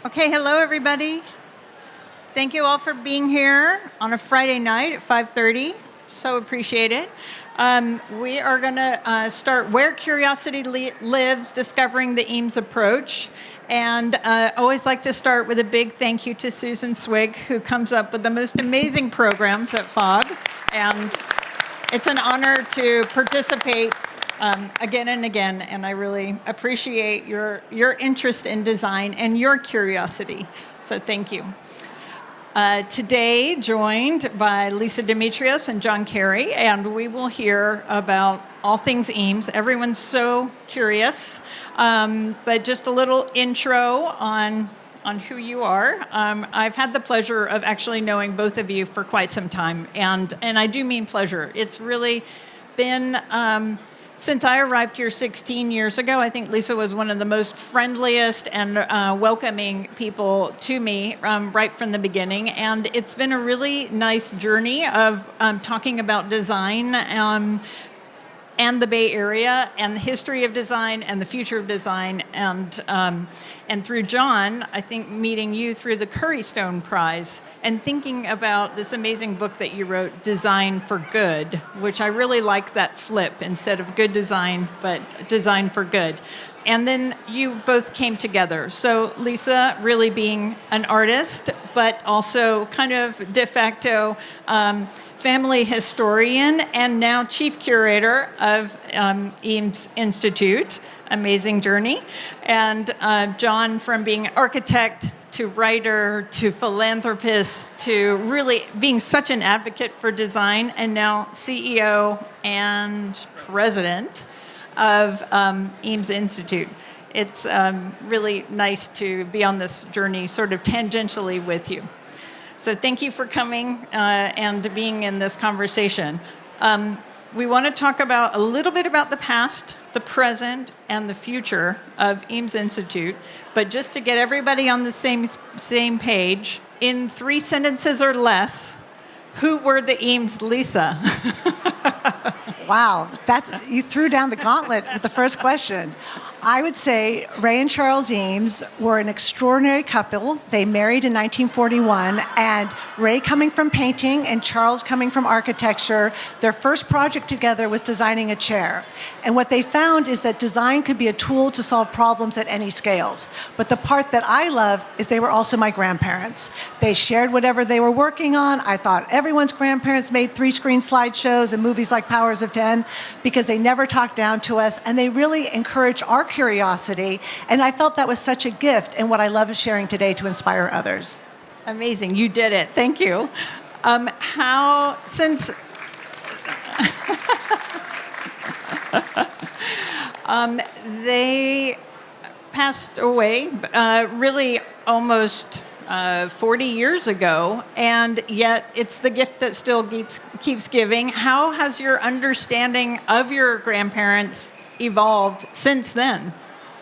Okay, hello everybody. Thank you all for being here on a Friday night at 5:30. So appreciate it. We are going to start Where Curiosity Lives, Discovering the Eames Approach. And I always like to start with a big thank you to Susan Swig, who comes up with the most amazing programs at FOG. And it's an honor to participate again and again, and I really appreciate your interest in design and your curiosity. So thank you. Today, joined by Llisa, Demetrios, and John Cary, and we will hear about all things Eames. Everyone's so curious, but just a little intro on who you are. I've had the pleasure of actually knowing both of you for quite some time, and I do mean pleasure. It's really been since I arrived here 16 years ago. I think Llisa was one of the most friendliest and welcoming people to me right from the beginning. And it's been a really nice journey of talking about design and the Bay Area and the history of design and the future of design. And through John, I think meeting you through the Curry Stone Prize and thinking about this amazing book that you wrote, Design for Good, which I really like that flip, instead of good design, but design for good. And then you both came together. So Llisa really being an artist, but also kind of de facto family historian and now chief curator of Eames Institute. Amazing journey. And John, from being architect to writer to philanthropist to really being such an advocate for design, and now CEO and president of Eames Institute. It's really nice to be on this journey sort of tangentially with you. So thank you for coming and being in this conversation. We want to talk about a little bit about the past, the present, and the future of Eames Institute. But just to get everybody on the same page, in 3 sentences or less, who were the Eames, Llisa? Wow, you threw down the gauntlet with the first question. I would say Ray and Charles Eames were an extraordinary couple. They married in 1941, and Ray coming from painting and Charles coming from architecture, their first project together was designing a chair. And what they found is that design could be a tool to solve problems at any scales. But the part that I loved is they were also my grandparents. They shared whatever they were working on. I thought everyone's grandparents made 3-screen slideshows and movies like Powers of 10 because they never talked down to us, and they really encouraged our curiosity, and I felt that was such a gift, and what I love is sharing today to inspire others. Amazing, you did it. Thank you. Since they passed away really almost 40 years ago, and yet it's the gift that still keeps giving. How has your understanding of your grandparents evolved since then?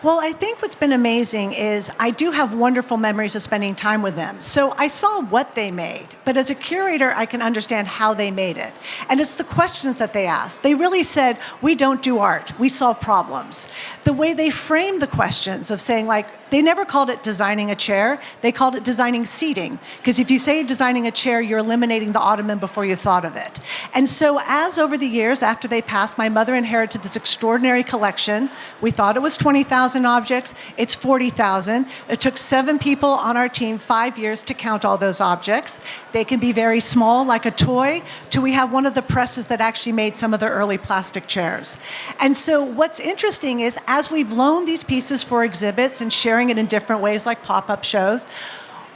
Well, I think what's been amazing is I do have wonderful memories of spending time with them. So I saw what they made, but as a curator, I can understand how they made it. And it's the questions that they asked. They really said, we don't do art, we solve problems. The way they framed the questions of saying, like, they never called it designing a chair, they called it designing seating. Because if you say designing a chair, you're eliminating the ottoman before you thought of it. And so as over the years, after they passed, my mother inherited this extraordinary collection. We thought it was 20,000 objects, it's 40,000. It took 7 people on our team 5 years to count all those objects. They can be very small, like a toy, to we have one of the presses that actually made some of the early plastic chairs. And so what's interesting is, as we've loaned these pieces for exhibits and sharing it in different ways like pop-up shows,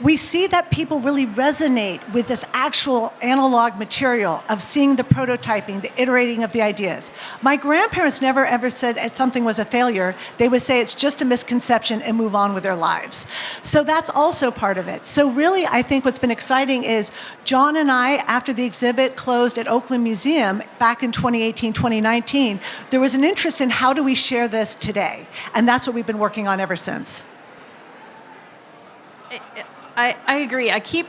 we see that people really resonate with this actual analog material of seeing the prototyping, the iterating of the ideas. My grandparents never ever said something was a failure. They would say it's just a misconception and move on with their lives. So that's also part of it. So really, I think what's been exciting is John and I, after the exhibit closed at Oakland Museum back in 2018, 2019, there was an interest in how do we share this today? And that's what we've been working on ever since. I agree. I keep,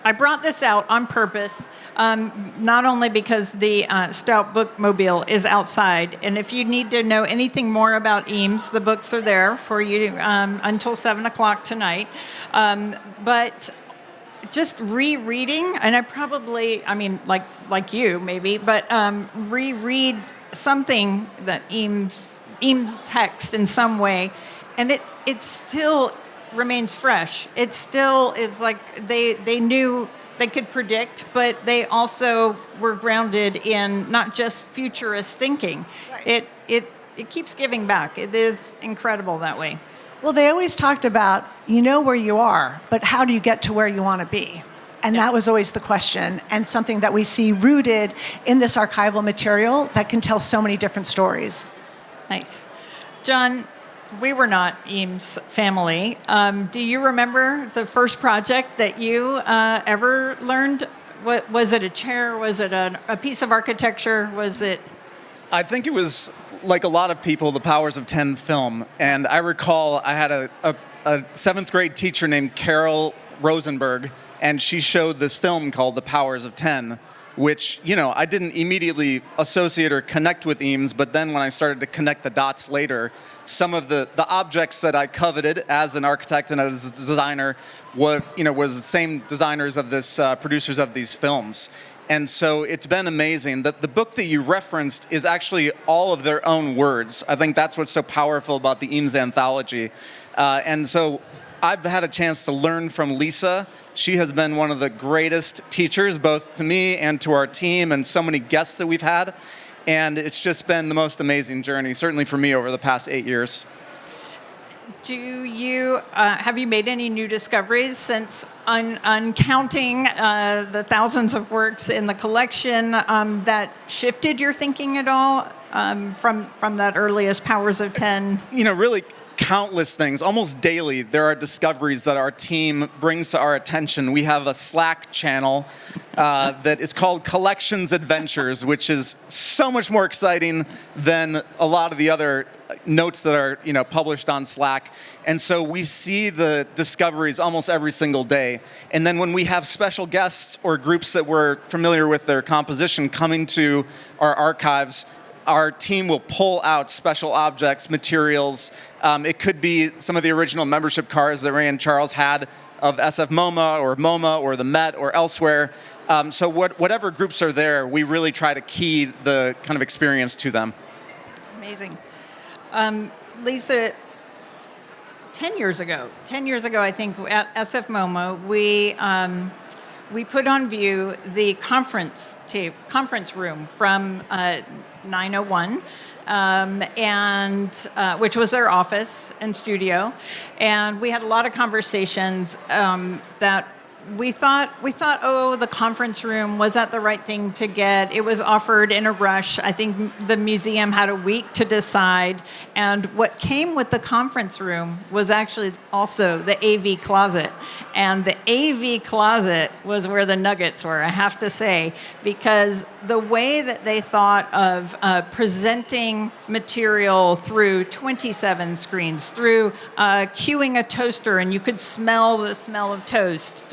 I brought this out on purpose, not only because the Stout Bookmobile is outside, and if you need to know anything more about Eames, the books are there for you until 7 o'clock tonight. But just rereading, and like you maybe, but reread something that Eames text in some way, and it still remains fresh. It still is like they knew they could predict, but they also were grounded in not just futurist thinking. Right. It keeps giving back. It is incredible that way. Well, they always talked about, you know where you are, but how do you get to where you want to be? And that was always the question, and something that we see rooted in this archival material that can tell so many different stories. Nice. John, we were not Eames family. Do you remember the first project that you ever learned? Was it a chair? Was it a piece of architecture? Was it? I think it was, like a lot of people, the Powers of 10 film. And I recall I had a seventh grade teacher named Carol Rosenberg, and she showed this film called The Powers of 10, which, I didn't immediately associate or connect with Eames, but then when I started to connect the dots later, some of the objects that I coveted as an architect and as a designer was the same designers of this, producers of these films. And so it's been amazing. The book that you referenced is actually all of their own words. I think that's what's so powerful about the Eames anthology. And so I've had a chance to learn from Llisa. She has been one of the greatest teachers, both to me and to our team, and so many guests that we've had. And it's just been the most amazing journey, certainly for me, over the past 8 years. Have you made any new discoveries since uncounting the thousands of works in the collection that shifted your thinking at all from that earliest Powers of 10? Really countless things. Almost daily, there are discoveries that our team brings to our attention. We have a Slack channel that is called Collections Adventures, which is so much more exciting than a lot of the other notes that are published on Slack. And so we see the discoveries almost every single day. And then when we have special guests or groups that we're familiar with their composition coming to our archives, our team will pull out special objects, materials. It could be some of the original membership cards that Ray and Charles had of SFMOMA or MoMA or the Met or elsewhere. So whatever groups are there, we really try to key the kind of experience to them. Amazing. Llisa, 10 years ago, I think, at SFMOMA, we put on view the conference room from 901, which was their office and studio, and we had a lot of conversations that we thought, oh, the conference room, was that the right thing to get? It was offered in a rush. I think the museum had a week to decide. And what came with the conference room was actually also the AV closet. And the AV closet was where the nuggets were, I have to say, because the way that they thought of presenting material through 27 screens, through queuing a toaster, and you could smell the smell of toast,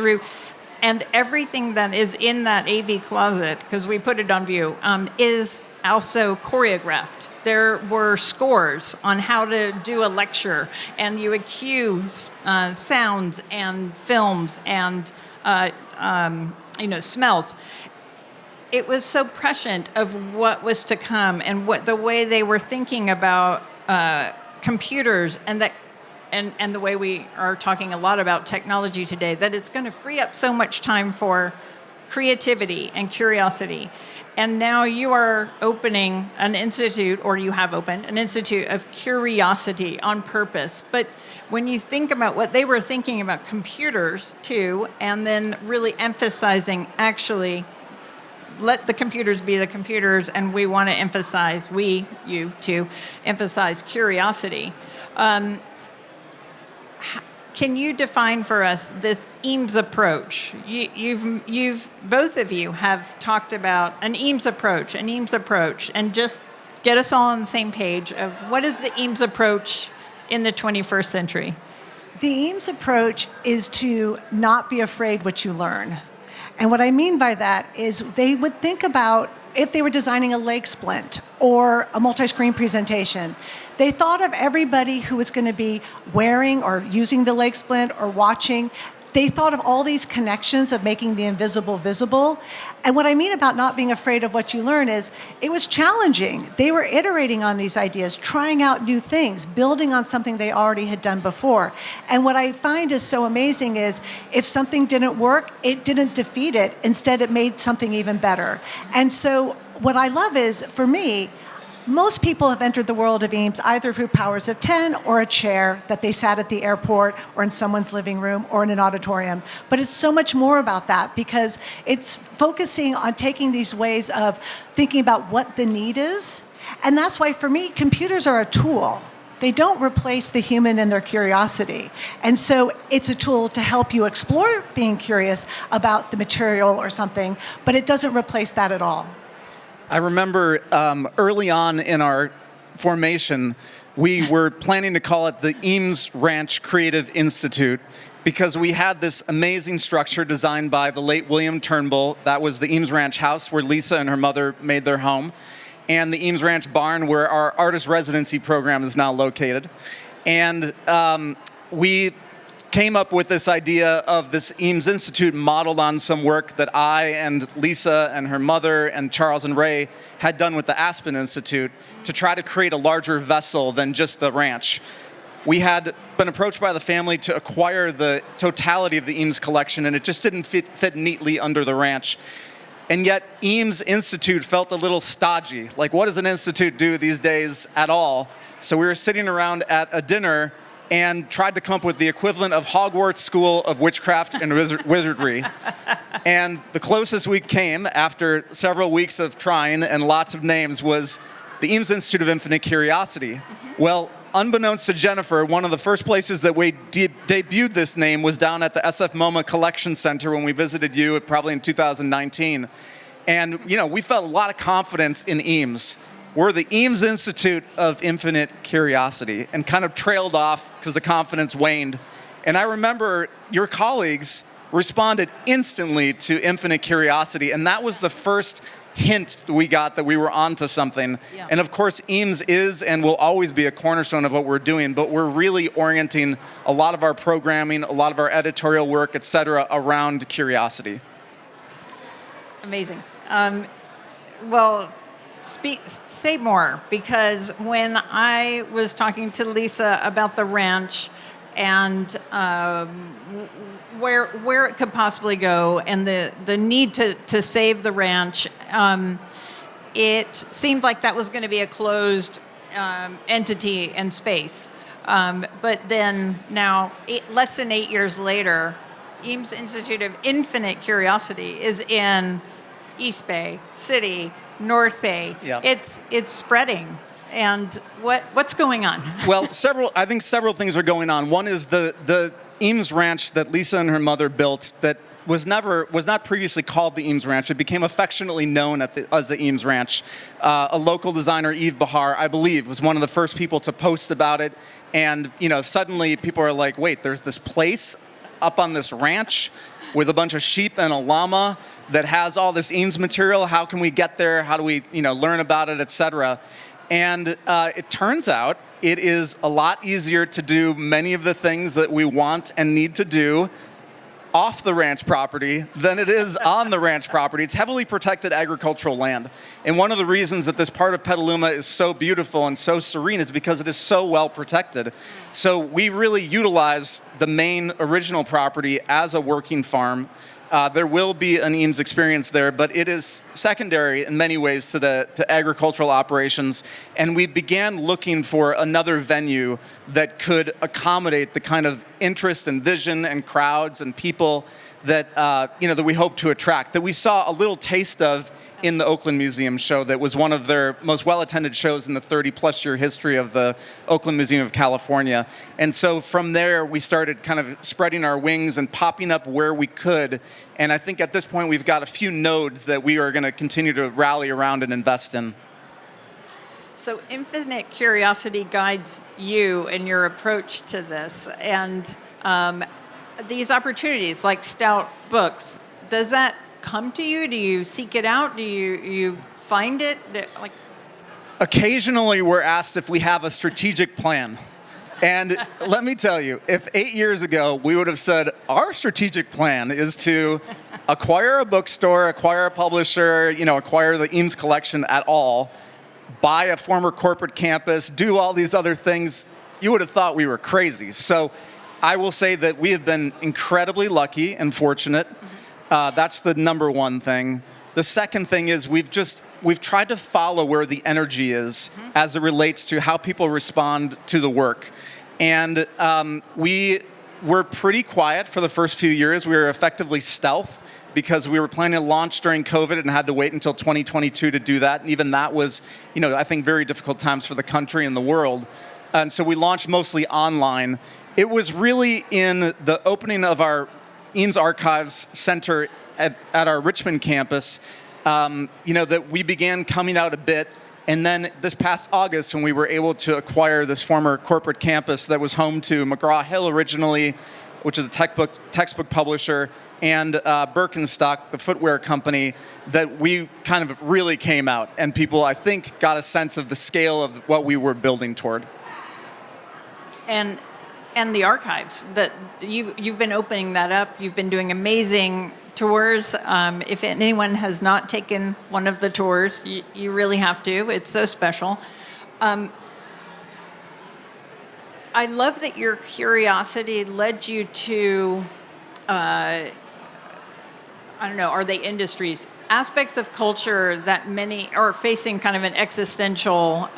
and everything that is in that AV closet, because we put it on view, is also choreographed. There were scores on how to do a lecture, and you would cue sounds and films and smells. It was so prescient of what was to come and what the way they were thinking about computers and the way we are talking a lot about technology today, that it's going to free up so much time for creativity and curiosity. And now you are opening an institute, or you have opened an institute of curiosity on purpose. But when you think about what they were thinking about computers too, and then really emphasizing, actually, let the computers be the computers, and we want to emphasize, you two, emphasize curiosity. Can you define for us this Eames approach? You've both of you have talked about an Eames approach, and just get us all on the same page of what is the Eames approach in the 21st century? The Eames approach is to not be afraid what you learn. And what I mean by that is they would think about if they were designing a leg splint or a multi-screen presentation, they thought of everybody who was going to be wearing or using the leg splint or watching. They thought of all these connections of making the invisible visible. And what I mean about not being afraid of what you learn is it was challenging. They were iterating on these ideas, trying out new things, building on something they already had done before. And what I find is so amazing is if something didn't work, it didn't defeat it. Instead, it made something even better. And so what I love is, for me, most people have entered the world of Eames either through powers of 10 or a chair that they sat at the airport or in someone's living room or in an auditorium. But it's so much more about that because it's focusing on taking these ways of thinking about what the need is. And that's why, for me, computers are a tool. They don't replace the human and their curiosity. And so it's a tool to help you explore being curious about the material or something, but it doesn't replace that at all. I remember early on in our formation, we were planning to call it the Eames Ranch Creative Institute because we had this amazing structure designed by the late William Turnbull. That was the Eames Ranch house where Llisa and her mother made their home, and the Eames Ranch barn where our artist residency program is now located. And we came up with this idea of this Eames Institute modeled on some work that I and Llisa and her mother and Charles and Ray had done with the Aspen Institute to try to create a larger vessel than just the ranch. We had been approached by the family to acquire the totality of the Eames collection, and it just didn't fit neatly under the ranch. And yet Eames Institute felt a little stodgy. Like, what does an institute do these days at all? So we were sitting around at a dinner and tried to come up with the equivalent of Hogwarts School of Witchcraft and Wizardry. And the closest we came, after several weeks of trying and lots of names, was the Eames Institute of Infinite Curiosity. Well, unbeknownst to Jennifer, one of the first places that we debuted this name was down at the SFMOMA Collection Center when we visited you, probably in 2019. And, we felt a lot of confidence in Eames. We're the Eames Institute of Infinite Curiosity, and kind of trailed off because the confidence waned. And I remember your colleagues responded instantly to Infinite Curiosity, and that was the first hint we got that we were onto something. Yeah. And of course, Eames is and will always be a cornerstone of what we're doing, but we're really orienting a lot of our programming, a lot of our editorial work, et cetera, around curiosity. Amazing. Say more, because when I was talking to Llisa about the ranch and where it could possibly go and the need to save the ranch, it seemed like that was going to be a closed entity and space. But then now, less than 8 years later, Eames Institute of Infinite Curiosity is in East Bay, City, North Bay. Yeah. It's spreading. And what's going on? Well, I think several things are going on. One is the Eames Ranch that Llisa and her mother built that was not previously called the Eames Ranch. It became affectionately known as the Eames Ranch. A local designer, Eve Bahar, I believe, was one of the first people to post about it. And suddenly people are like, wait, there's this place up on this ranch with a bunch of sheep and a llama that has all this Eames material. How can we get there? How do we, learn about it, et cetera? And it turns out it is a lot easier to do many of the things that we want and need to do off the ranch property than it is on the ranch property. It's heavily protected agricultural land. And one of the reasons that this part of Petaluma is so beautiful and so serene is because it is so well protected. So we really utilize the main original property as a working farm. There will be an Eames experience there, but it is secondary in many ways to agricultural operations. And we began looking for another venue that could accommodate the kind of interest and vision and crowds and people that that we hope to attract, that we saw a little taste of in the Oakland Museum show that was one of their most well-attended shows in the 30-plus year history of the Oakland Museum of California. And so from there, we started kind of spreading our wings and popping up where we could. And I think at this point, we've got a few nodes that we are going to continue to rally around and invest in. So Infinite Curiosity guides you in your approach to this. And these opportunities like Stout Books, does that come to you? Do you seek it out? Do you find it? Like, occasionally we're asked if we have a strategic plan. And let me tell you, if 8 years ago we would have said, our strategic plan is to acquire a bookstore, acquire a publisher, acquire the Eames collection at all, buy a former corporate campus, do all these other things, you would have thought we were crazy. So I will say that we have been incredibly lucky and fortunate. That's the number one thing. The second thing is we've tried to follow where the energy is as it relates to how people respond to the work. And we were pretty quiet for the first few years. We were effectively stealth because we were planning to launch during COVID and had to wait until 2022 to do that. And even that was, I think very difficult times for the country and the world. And so we launched mostly online. It was really in the opening of our Eames Archives Center at our Richmond campus, that we began coming out a bit. And then this past August, when we were able to acquire this former corporate campus that was home to McGraw-Hill originally, which is a textbook publisher, and Birkenstock, the footwear company, that we kind of really came out. And people, I think, got a sense of the scale of what we were building toward. And the archives, that you've been opening that up. You've been doing amazing tours. If anyone has not taken one of the tours, you really have to. It's so special. I love that your curiosity led you to, I don't know, are they industries? Aspects of culture that many are facing kind of an existential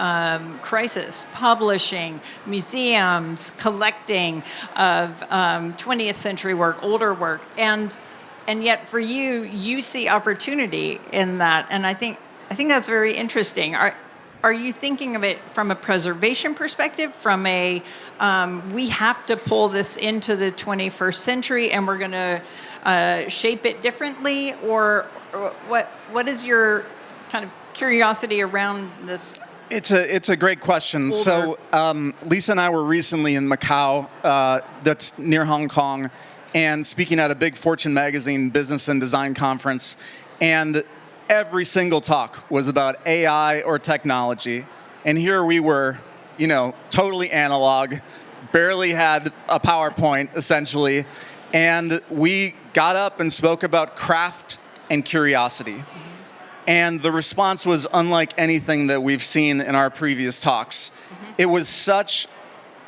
crisis. Publishing, museums, collecting of 20th century work, older work. And yet for you see opportunity in that. And I think that's very interesting. Are you thinking of it from a preservation perspective, from a we have to pull this into the 21st century and we're going to shape it differently, or what is your kind of curiosity around this? It's a great question. Older. So Llisa and I were recently in Macau, that's near Hong Kong, and speaking at a big Fortune magazine business and design conference, and every single talk was about AI or technology. And here we were, totally analog, barely had a PowerPoint, essentially. And we got up and spoke about craft and curiosity. And the response was unlike anything that we've seen in our previous talks. It was such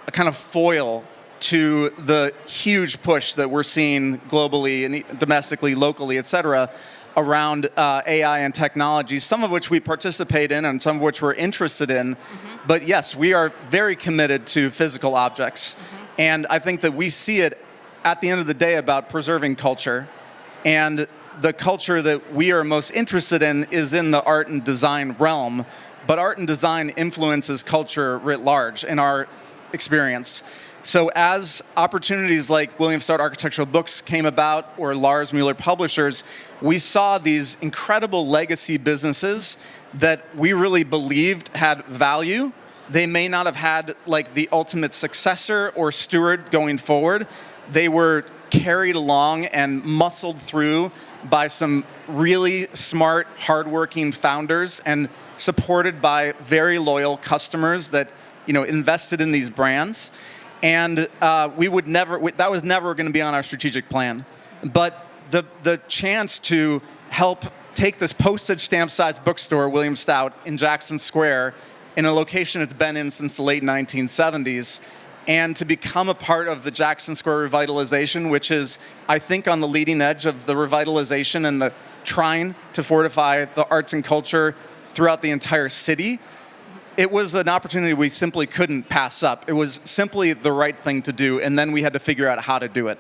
a kind of foil to the huge push that we're seeing globally and domestically, locally, et cetera, around AI and technology, some of which we participate in and some of which we're interested in. But yes, we are very committed to physical objects. And I think that we see it at the end of the day about preserving culture. And the culture that we are most interested in is in the art and design realm. But art and design influences culture writ large in our experience. So as opportunities like Williams-Start Architectural Books came about, or Lars Mueller Publishers, we saw these incredible legacy businesses that we really believed had value. They may not have had like the ultimate successor or steward going forward. They were carried along and muscled through by some really smart, hardworking founders and supported by very loyal customers that invested in these brands. And that was never going to be on our strategic plan. But the chance to help take this postage stamp sized bookstore, William Stout, in Jackson Square, in a location it's been in since the late 1970s, and to become a part of the Jackson Square revitalization, which is, I think, on the leading edge of the revitalization and the trying to fortify the arts and culture throughout the entire city. It was an opportunity we simply couldn't pass up. It was simply the right thing to do, and then we had to figure out how to do it.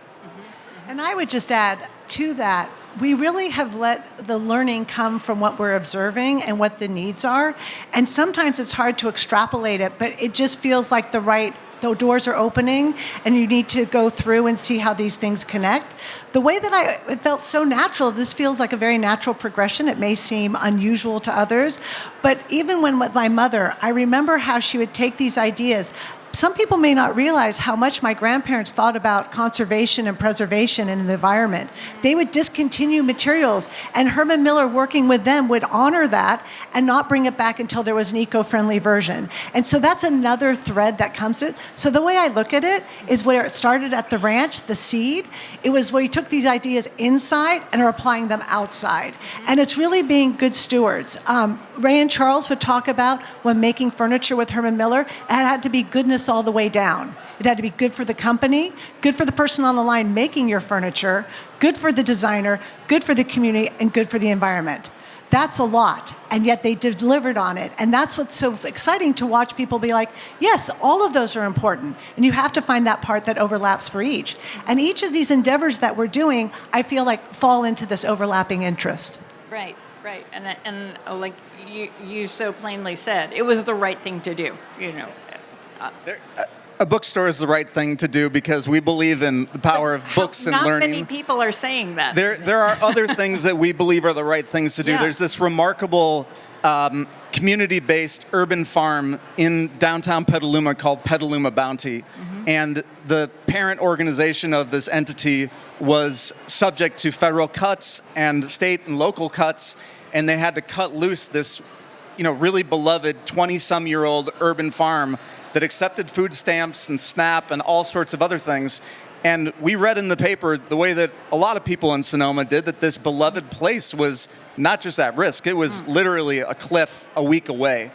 And I would just add to that, we really have let the learning come from what we're observing and what the needs are. And sometimes it's hard to extrapolate it, but it just feels like the doors are opening and you need to go through and see how these things connect. The way that it felt so natural, this feels like a very natural progression. It may seem unusual to others, but even when with my mother, I remember how she would take these ideas. some people may not realize how much my grandparents thought about conservation and preservation in the environment. They would discontinue materials, and Herman Miller, working with them, would honor that and not bring it back until there was an eco-friendly version. And so that's another thread that comes to it. So the way I look at it is where it started at the ranch, the seed. It was where you took these ideas inside and are applying them outside. And it's really being good stewards. Ray and Charles would talk about when making furniture with Herman Miller, it had to be goodness all the way down. It had to be good for the company, good for the person on the line making your furniture, good for the designer, good for the community, and good for the environment. That's a lot, and yet they delivered on it. And that's what's so exciting to watch people be like, yes, all of those are important, and you have to find that part that overlaps for each. And each of these endeavors that we're doing, I feel like fall into this overlapping interest. Right. Right, and like you so plainly said, it was the right thing to do, you know. A bookstore is the right thing to do because we believe in the power of books and learning. Not many people are saying that. There are other things that we believe are the right things to do. Yeah. There's this remarkable community-based urban farm in downtown Petaluma called Petaluma Bounty. And the parent organization of this entity was subject to federal cuts and state and local cuts, and they had to cut loose this, really beloved 20-some-year-old urban farm that accepted food stamps and SNAP and all sorts of other things. And we read in the paper the way that a lot of people in Sonoma did, that this beloved place was not just at risk, it was literally a cliff a week away.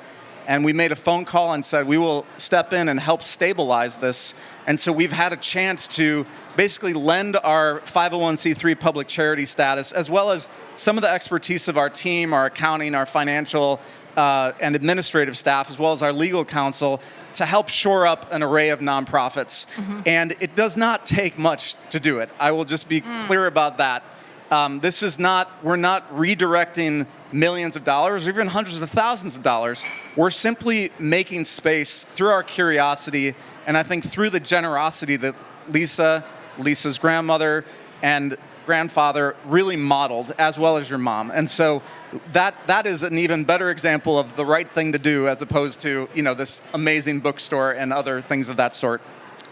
And we made a phone call and said, we will step in and help stabilize this. And so we've had a chance to basically lend our 501c3 public charity status, as well as some of the expertise of our team, our accounting, our financial and administrative staff, as well as our legal counsel, to help shore up an array of nonprofits. And it does not take much to do it. I will just be clear about that. We're not redirecting millions of dollars or even hundreds of thousands of dollars. We're simply making space through our curiosity, and I think through the generosity that Lisa's grandmother, and grandfather really modeled, as well as your mom. And so that is an even better example of the right thing to do, as opposed to, this amazing bookstore and other things of that sort.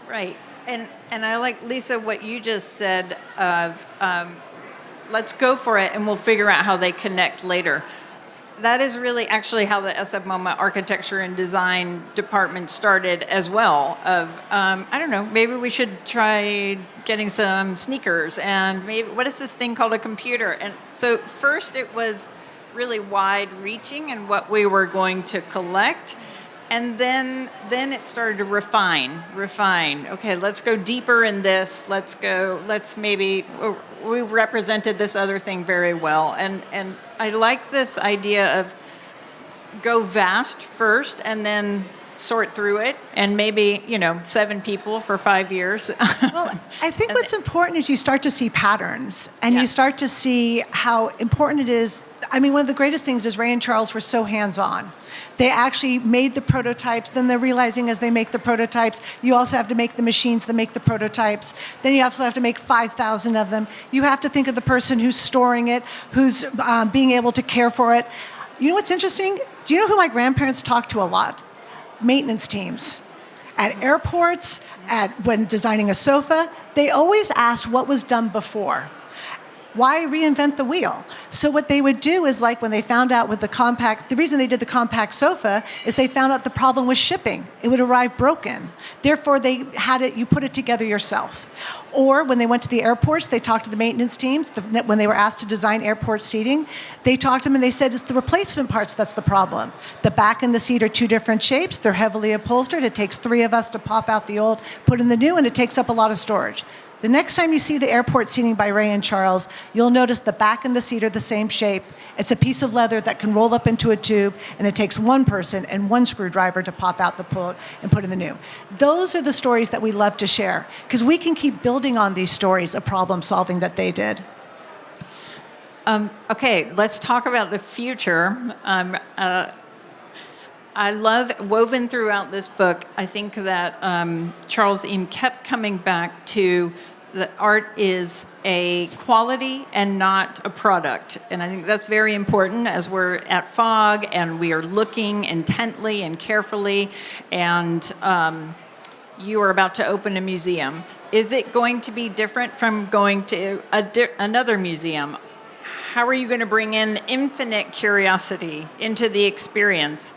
Right. And I like, Lisa, what you just said of let's go for it and we'll figure out how they connect later. That is really actually how the SFMOMA architecture and design department started as well. I don't know, maybe we should try getting some sneakers, and maybe, what is this thing called, a computer? And so first it was really wide reaching in what we were going to collect. And then it started to refine. Okay, let's go deeper in this. We represented this other thing very well. And I like this idea of go vast first and then sort through it, and maybe, 7 people for 5 years. Well, I think what's important is you start to see patterns, and you start to see how important it is. I mean, one of the greatest things is Ray and Charles were so hands-on. They actually made the prototypes, then they're realizing as they make the prototypes, you also have to make the machines that make the prototypes. Then you also have to make 5,000 of them. You have to think of the person who's storing it, who's being able to care for it. You know what's interesting? Do you know who my grandparents talked to a lot? Maintenance teams. At airports, when designing a sofa, they always asked what was done before. Why reinvent the wheel? So what they would do is, like when they found out with the reason they did the compact sofa is they found out the problem was shipping. It would arrive broken. Therefore, you put it together yourself. Or when they went to the airports, they talked to the maintenance teams. When they were asked to design airport seating, they talked to them and they said, it's the replacement parts that's the problem. The back and the seat are 2 different shapes. They're heavily upholstered. It takes 3 of us to pop out the old, put in the new, and it takes up a lot of storage. The next time you see the airport seating by Ray and Charles, you'll notice the back and the seat are the same shape. It's a piece of leather that can roll up into a tube, and it takes 1 person and 1 screwdriver to pop out the pull and put in the new. Those are the stories that we love to share, because we can keep building on these stories of problem solving that they did. Okay, let's talk about the future. I love, woven throughout this book, I think that Charles Eames kept coming back to that art is a quality and not a product. And I think that's very important as we're at FOG and we are looking intently and carefully. And you are about to open a museum. Is it going to be different from going to another museum? How are you going to bring in infinite curiosity into the experience?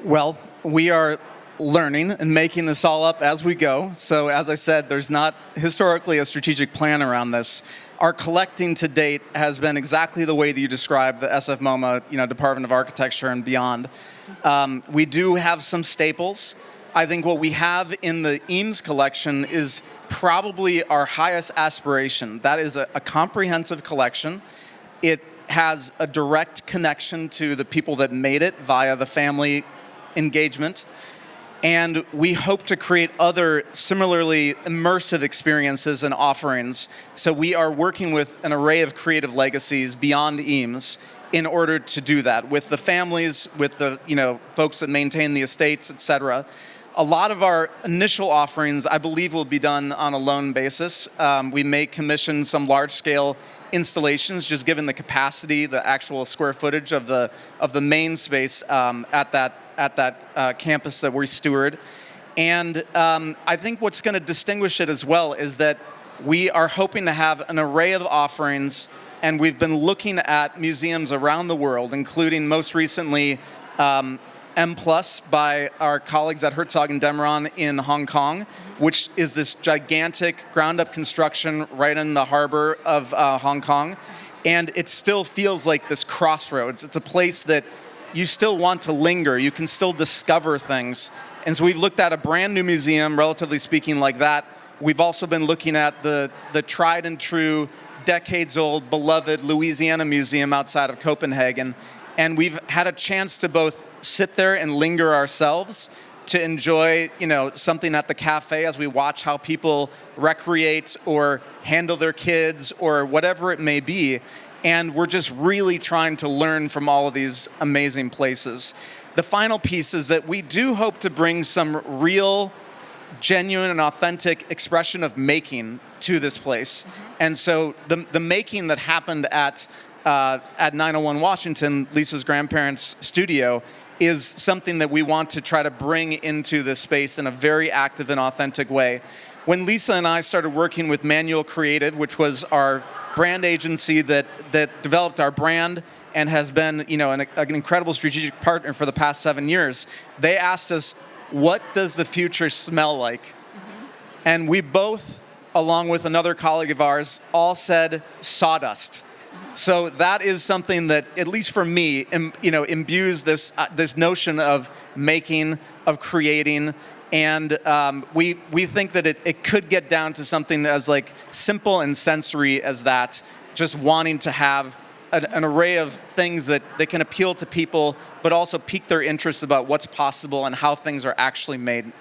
Well, we are learning and making this all up as we go. So as I said, there's not historically a strategic plan around this. Our collecting to date has been exactly the way that you described, the SFMOMA, Department of Architecture and beyond. We do have some staples. I think what we have in the Eames collection is probably our highest aspiration. That is a comprehensive collection. It has a direct connection to the people that made it via the family engagement. And we hope to create other similarly immersive experiences and offerings. So we are working with an array of creative legacies beyond Eames in order to do that with the families, with the folks that maintain the estates, et cetera. A lot of our initial offerings, I believe, will be done on a loan basis. We may commission some large-scale installations, just given the capacity, the actual square footage of the main space at that campus that we steward. And I think what's going to distinguish it as well is that we are hoping to have an array of offerings, and we've been looking at museums around the world, including most recently M+ by our colleagues at Herzog and Demeron in Hong Kong, which is this gigantic ground-up construction right in the harbor of Hong Kong. And it still feels like this crossroads. It's a place that you still want to linger. You can still discover things. And so we've looked at a brand new museum, relatively speaking, like that. We've also been looking at the tried and true, decades-old, beloved Louisiana Museum outside of Copenhagen. And we've had a chance to both sit there and linger ourselves, to enjoy, something at the cafe as we watch how people recreate or handle their kids or whatever it may be. And we're just really trying to learn from all of these amazing places. The final piece is that we do hope to bring some real, genuine and authentic expression of making to this place. Mm-hmm. And so the making that happened at 901 Washington, Lisa's grandparents' studio, is something that we want to try to bring into this space in a very active and authentic way. When Llisa and I started working with Manual Creative, which was our brand agency that developed our brand and has been an incredible strategic partner for the past 7 years, they asked us, what does the future smell like? Mm-hmm. And we both, along with another colleague of ours, all said sawdust. So that is something that, at least for me, imbues this notion of making, of creating, and we think that it could get down to something as like simple and sensory as that, just wanting to have an array of things that can appeal to people, but also pique their interest about what's possible and how things are actually made.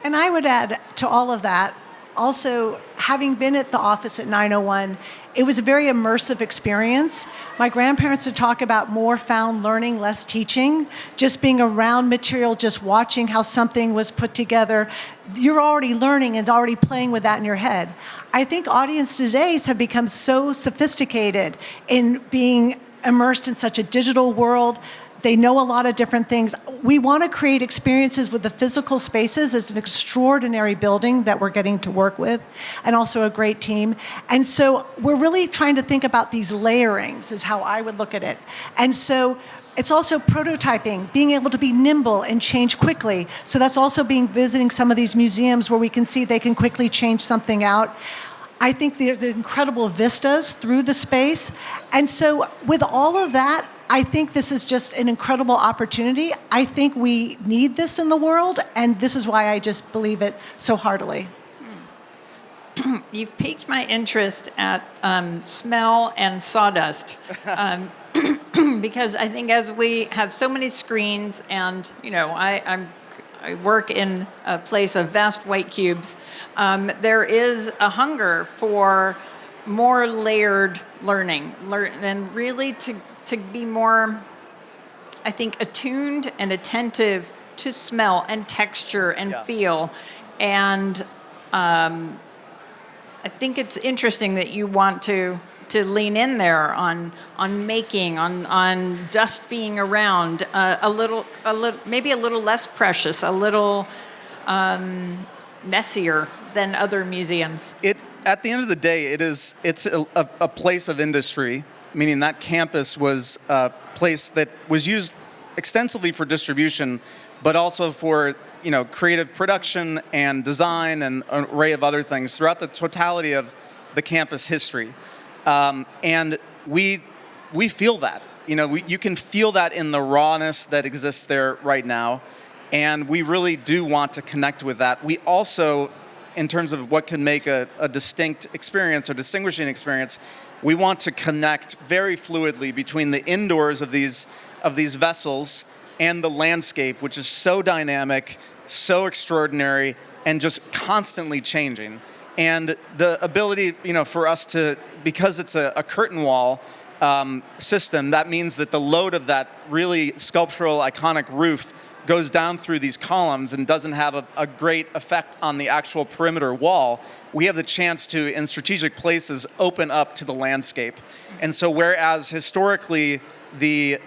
And I would add to all of that, also, having been at the office at 901, it was a very immersive experience. My grandparents would talk about more found learning, less teaching, just being around material, just watching how something was put together. You're already learning and already playing with that in your head. I think audiences today have become so sophisticated in being immersed in such a digital world. They know a lot of different things. We want to create experiences with the physical spaces. It's an extraordinary building that we're getting to work with, and also a great team. And so we're really trying to think about these layerings is how I would look at it. And so it's also prototyping, being able to be nimble and change quickly. So that's also visiting some of these museums where we can see they can quickly change something out. I think there's incredible vistas through the space. And so with all of that, I think this is just an incredible opportunity. I think we need this in the world, and this is why I just believe it so heartily. You've piqued my interest at smell and sawdust, because I think as we have so many screens, and I work in a place of vast white cubes, there is a hunger for more layered learning, and really to be more, I think, attuned and attentive to smell and texture and feel. And I think it's interesting that you want to to lean in there on making, on dust being around, maybe a little less precious, a little messier than other museums. At the end of the day, it's a place of industry, meaning that campus was a place that was used extensively for distribution, but also for creative production and design and an array of other things throughout the totality of the campus history. And we feel that. You can feel that in the rawness that exists there right now. And we really do want to connect with that. We also, in terms of what can make a distinct experience or distinguishing experience, we want to connect very fluidly between the indoors of these vessels and the landscape, which is so dynamic, so extraordinary, and just constantly changing. And the ability, for us to, because it's a curtain wall system, that means that the load of that really sculptural, iconic roof goes down through these columns and doesn't have a great effect on the actual perimeter wall. We have the chance to, in strategic places, open up to the landscape. And so whereas historically the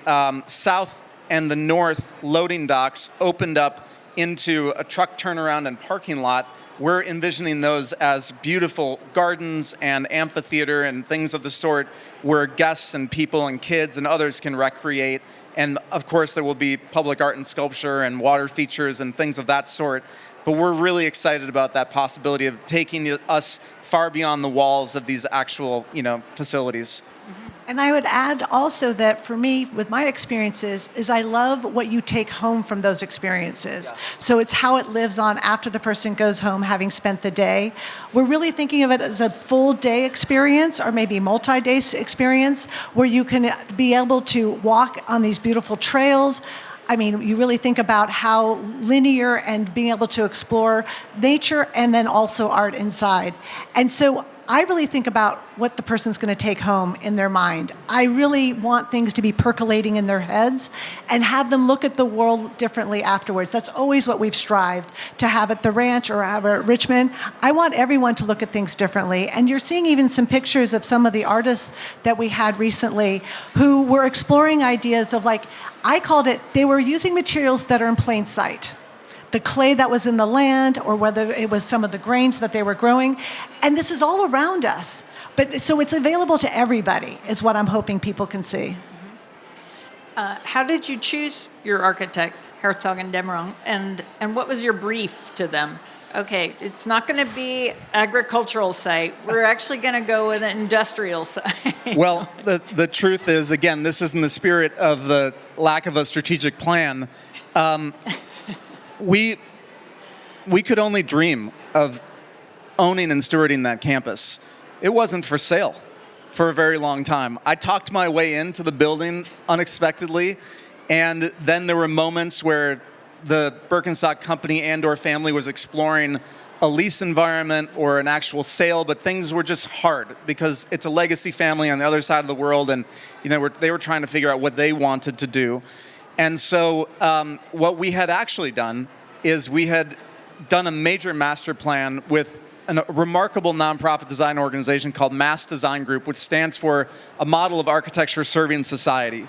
south and the north loading docks opened up into a truck turnaround and parking lot, we're envisioning those as beautiful gardens and amphitheater and things of the sort where guests and people and kids and others can recreate. And of course, there will be public art and sculpture and water features and things of that sort. But we're really excited about that possibility of taking us far beyond the walls of these actual, facilities. And I would add also that for me, with my experiences, is I love what you take home from those experiences. Yeah. So it's how it lives on after the person goes home having spent the day. We're really thinking of it as a full day experience or maybe multi-day experience where you can be able to walk on these beautiful trails. I mean, you really think about how linear and being able to explore nature and then also art inside. And so I really think about what the person's going to take home in their mind. I really want things to be percolating in their heads and have them look at the world differently afterwards. That's always what we've strived to have at the ranch or have at Richmond. I want everyone to look at things differently. And you're seeing even some pictures of some of the artists that we had recently who were exploring ideas of, like, I called it, they were using materials that are in plain sight. The clay that was in the land, or whether it was some of the grains that they were growing. And this is all around us. But so it's available to everybody, is what I'm hoping people can see. How did you choose your architects, Herzog and de Meuron, and what was your brief to them? Okay, it's not going to be agricultural site. We're actually going to go with an industrial site. Well, the truth is, again, this is in the spirit of the lack of a strategic plan. We could only dream of owning and stewarding that campus. It wasn't for sale for a very long time. I talked my way into the building unexpectedly, and then there were moments where the Birkenstock company and/or family was exploring a lease environment or an actual sale, but things were just hard because it's a legacy family on the other side of the world, and they were trying to figure out what they wanted to do. And so what we had actually done is we had done a major master plan with a remarkable nonprofit design organization called Mass Design Group, which stands for a model of architecture serving society.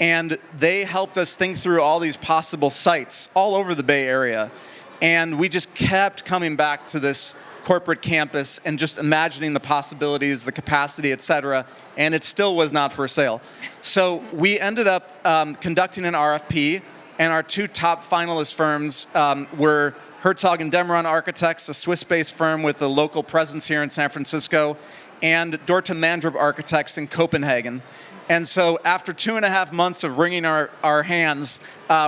And they helped us think through all these possible sites all over the Bay Area. And we just kept coming back to this corporate campus and just imagining the possibilities, the capacity, et cetera, and it still was not for sale. So we ended up conducting an RFP, and our two top finalist firms were Herzog and de Meuron Architects, a Swiss-based firm with a local presence here in San Francisco, and Dorte Mandrup Architects in Copenhagen. And so after 2.5 months of wringing our hands,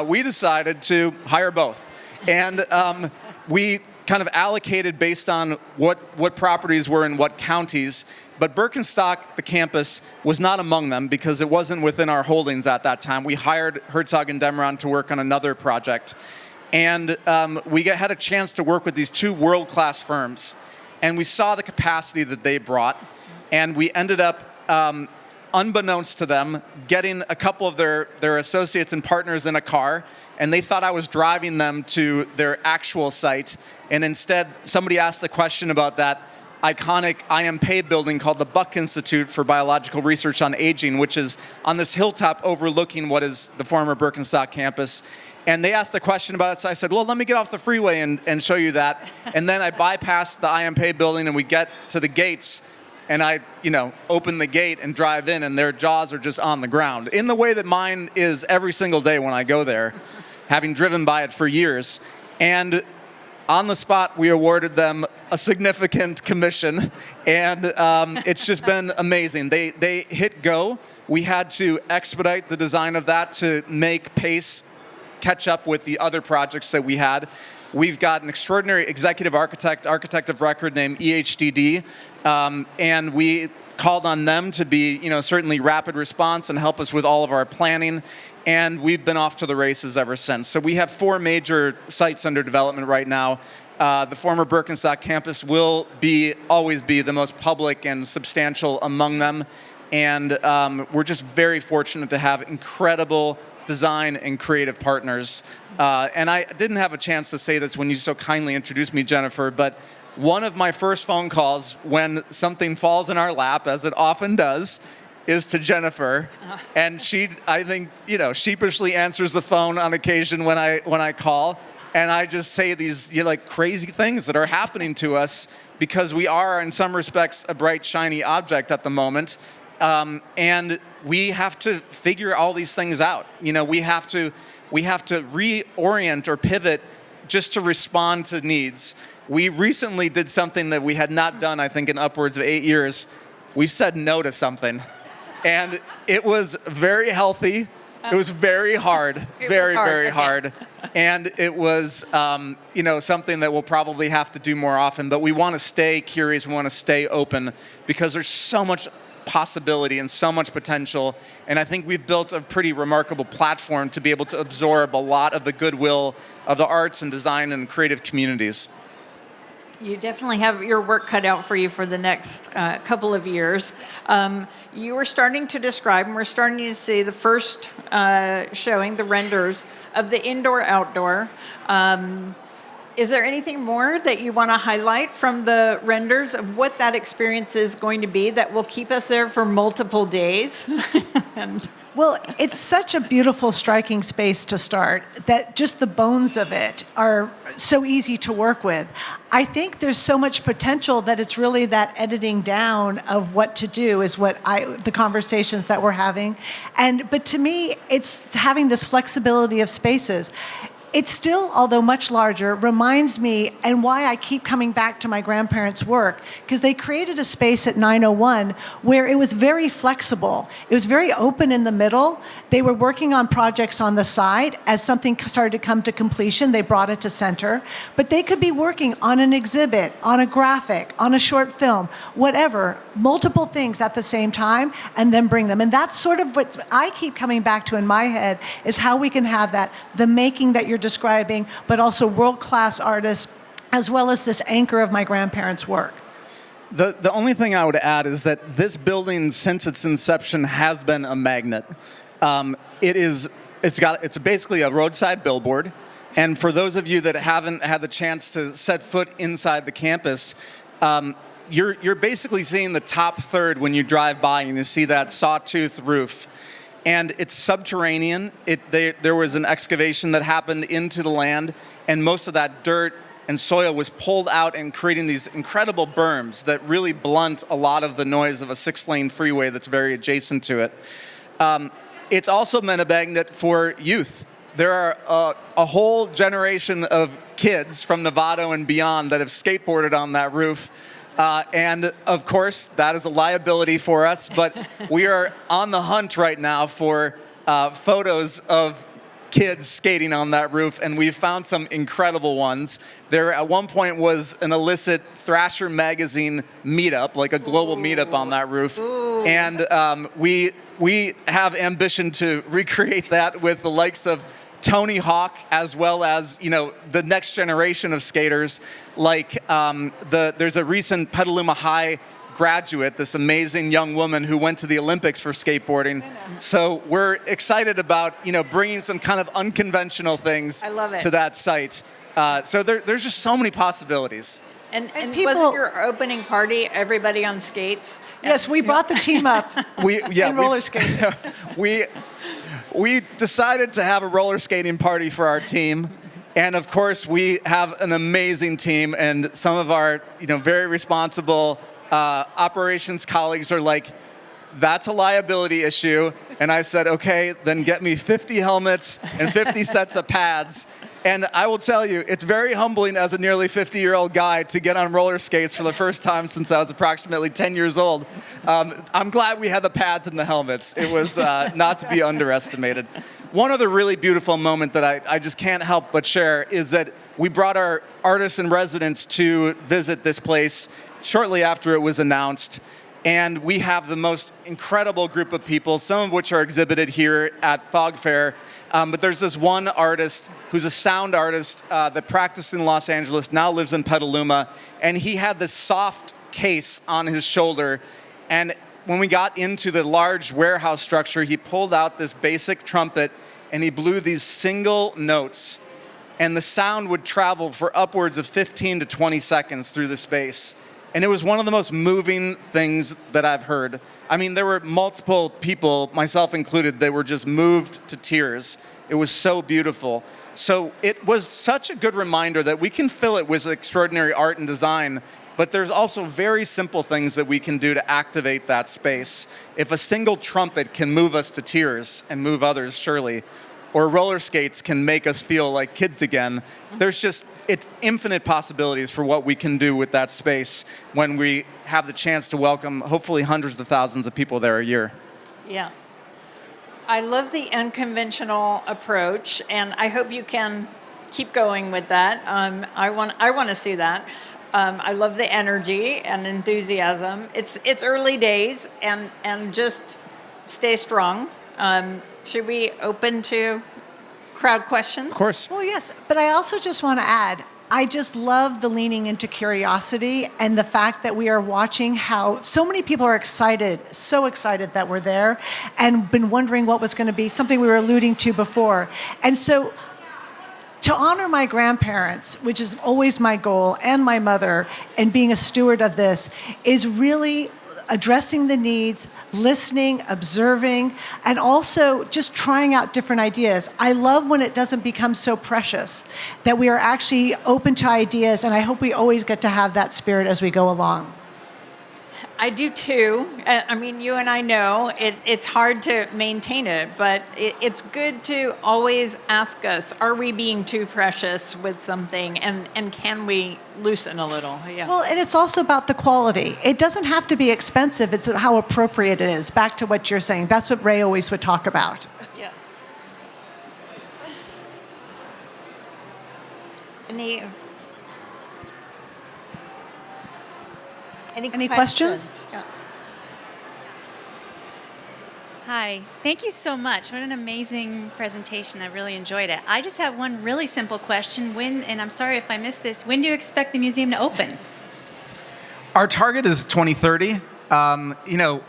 we decided to hire both. And we kind of allocated based on what properties were in what counties. But Birkenstock, the campus, was not among them because it wasn't within our holdings at that time. We hired Herzog and de Meuron to work on another project. And we had a chance to work with these two world-class firms. And we saw the capacity that they brought. And we ended up, unbeknownst to them, getting a couple of their associates and partners in a car. And they thought I was driving them to their actual site. And instead, somebody asked a question about that. iconic IMP building called the Buck Institute for Biological Research on Aging, which is on this hilltop overlooking what is the former Birkenstock campus. And they asked a question about it, so I said, well, let me get off the freeway and show you that. And then I bypassed the IMP building, and we get to the gates, and I, open the gate and drive in, and their jaws are just on the ground, in the way that mine is every single day when I go there, having driven by it for years. And on the spot, we awarded them a significant commission, and it's just been amazing. They hit go. We had to expedite the design of that to make pace catch up with the other projects that we had. We've got an extraordinary executive architect of record named EHDD, and we called on them to be, certainly rapid response and help us with all of our planning, and we've been off to the races ever since. So we have 4 major sites under development right now. The former Birkenstock campus will always be the most public and substantial among them, and we're just very fortunate to have incredible design and creative partners. And I didn't have a chance to say this when you so kindly introduced me, Jennifer, but one of my first phone calls when something falls in our lap, as it often does, is to Jennifer. And she, I think, sheepishly answers the phone on occasion when I call. And I just say these crazy things that are happening to us because we are, in some respects, a bright, shiny object at the moment. And we have to figure all these things out. We have to reorient or pivot just to respond to needs. We recently did something that we had not done, I think, in upwards of 8 years. We said no to something. And it was very healthy. It was very hard, very hard. And it was, something that we'll probably have to do more often. But we want to stay curious. We want to stay open because there's so much possibility and so much potential. And I think we've built a pretty remarkable platform to be able to absorb a lot of the goodwill of the arts and design and creative communities. You definitely have your work cut out for you for the next couple of years. You were starting to describe, and we're starting to see the first showing, the renders of the indoor-outdoor. Is there anything more that you want to highlight from the renders of what that experience is going to be that will keep us there for multiple days? Well, it's such a beautiful, striking space to start that just the bones of it are so easy to work with. I think there's so much potential that it's really that editing down of what to do is the conversations that we're having. But to me, it's having this flexibility of spaces. It still, although much larger, reminds me, and why I keep coming back to my grandparents' work, because they created a space at 901 where it was very flexible. It was very open in the middle. They were working on projects on the side. As something started to come to completion, they brought it to center. But they could be working on an exhibit, on a graphic, on a short film, whatever, multiple things at the same time, and then bring them. And that's sort of what I keep coming back to in my head, is how we can have that, the making that you're describing, but also world-class artists, as well as this anchor of my grandparents' work. The only thing I would add is that this building, since its inception, has been a magnet. It's basically a roadside billboard, and for those of you that haven't had the chance to set foot inside the campus, you're basically seeing the top third when you drive by, and you see that sawtooth roof. And it's subterranean. There was an excavation that happened into the land, and most of that dirt and soil was pulled out and creating these incredible berms that really blunt a lot of the noise of a 6-lane freeway that's very adjacent to it. It's also been a magnet for youth. There are a whole generation of kids from Novato and beyond that have skateboarded on that roof. And of course, that is a liability for us, but we are on the hunt right now for photos of kids skating on that roof, and we've found some incredible ones. There at one point was an illicit Thrasher magazine meetup, like a global meetup on that roof. Ooh. And we have ambition to recreate that with the likes of Tony Hawk, as well as the next generation of skaters. Like there's a recent Petaluma High graduate, this amazing young woman who went to the Olympics for skateboarding. So we're excited about bringing some kind of unconventional things to that site. So there's just so many possibilities. And people- wasn't your opening party everybody on skates? Yes, we brought the team up in roller skating. We decided to have a roller skating party for our team. And of course, we have an amazing team, and some of our, very responsible operations colleagues are like, "That's a liability issue." And I said, "Okay, then get me 50 helmets and 50 sets of pads." And I will tell you, it's very humbling as a nearly 50-year-old guy to get on roller skates for the first time since I was approximately 10 years old. I'm glad we had the pads and the helmets. It was not to be underestimated. One other really beautiful moment that I just can't help but share is that we brought our artists in residence to visit this place shortly after it was announced. And we have the most incredible group of people, some of which are exhibited here at Fog Fair. But there's this one artist who's a sound artist that practiced in Los Angeles, now lives in Petaluma. And he had this soft case on his shoulder. And when we got into the large warehouse structure, he pulled out this basic trumpet and he blew these single notes. And the sound would travel for upwards of 15 to 20 seconds through the space. And it was one of the most moving things that I've heard. I mean, there were multiple people, myself included, that were just moved to tears. It was so beautiful. So it was such a good reminder that we can fill it with extraordinary art and design, but there's also very simple things that we can do to activate that space. If a single trumpet can move us to tears and move others, surely, or roller skates can make us feel like kids again, it's infinite possibilities for what we can do with that space when we have the chance to welcome hopefully hundreds of thousands of people there a year. Yeah. I love the unconventional approach, and I hope you can keep going with that. I want to see that. I love the energy and enthusiasm. It's early days, and just stay strong. Should we open to crowd questions? Of course. Well, yes, but I also just want to add, I just love the leaning into curiosity and the fact that we are watching how so many people are excited, so excited that we're there, and been wondering what was going to be, something we were alluding to before. And so to honor my grandparents, which is always my goal, and my mother, and being a steward of this, is really addressing the needs, listening, observing, and also just trying out different ideas. I love when it doesn't become so precious, that we are actually open to ideas, and I hope we always get to have that spirit as we go along. I do too. I mean, you and I know it's hard to maintain it, but it's good to always ask us, are we being too precious with something, and can we loosen a little? Yeah. Well, and it's also about the quality. It doesn't have to be expensive. It's how appropriate it is. Back to what you're saying. That's what Ray always would talk about. Yeah. Any questions? Yeah. Hi, thank you so much. What an amazing presentation. I really enjoyed it. I just have one really simple question. And I'm sorry if I missed this, when do you expect the museum to open? Our target is 2030.